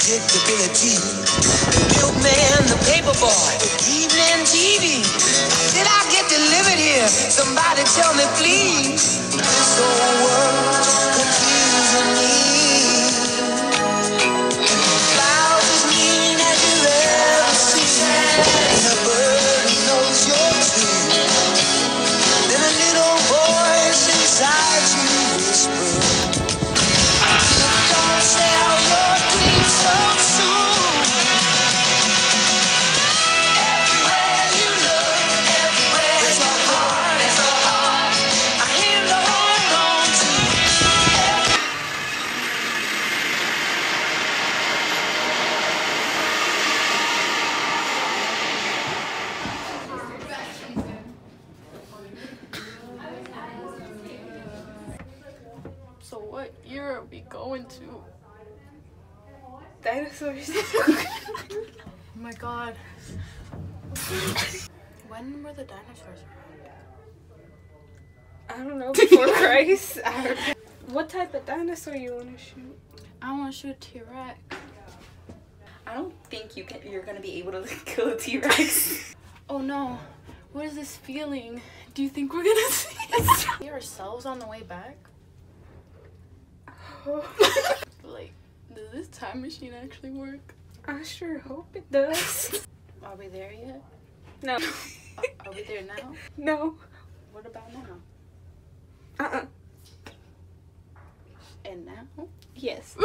unpredictability. The milkman, the paperboy, evening TV. Did I get delivered here? Somebody tell me, please. This whole world's confusing me. Clouds as mean as you've ever seen, and a bird who knows your tune. Then a little voice inside you whispers, don't sell your dreams so soon. Everywhere you look, everywhere there's a heart, a hand to hold on to. So what year are we going to? Dinosaurs. Oh my god. When were the dinosaurs around? I don't know, before Christ. I don't know. What type of dinosaur you want to shoot? I want to shoot a T-Rex. I don't think you're gonna be able to kill a T-Rex. Oh no. What is this feeling? Do you think we're gonna see ourselves on the way back? Like, does this time machine actually work? I sure hope it does. Are we there yet? No. Are we there now? No. What about now? Uh-uh. And now? Yes.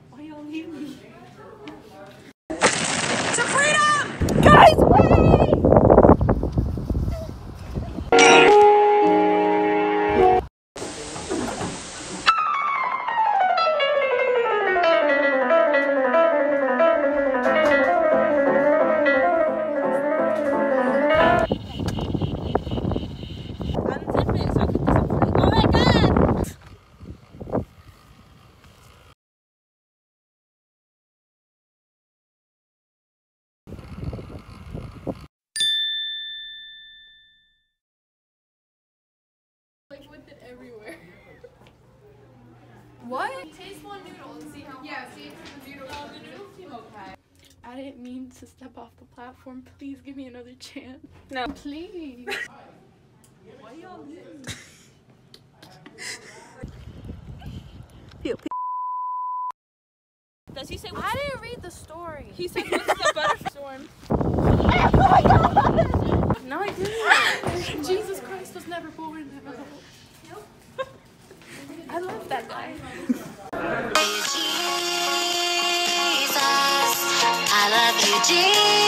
Why y'all leave me? To freedom! Guys, wait! Like with it everywhere. What? Taste one noodle and see how. Yeah, see the noodle. The noodles seem okay. I didn't mean to step off the platform. Please give me another chance. No. Please. Why y'all Does he say I didn't read the story. He said what's the butterfly? No, I didn't. Jesus Christ was never born. I love that guy. Jesus, I love you, Jesus.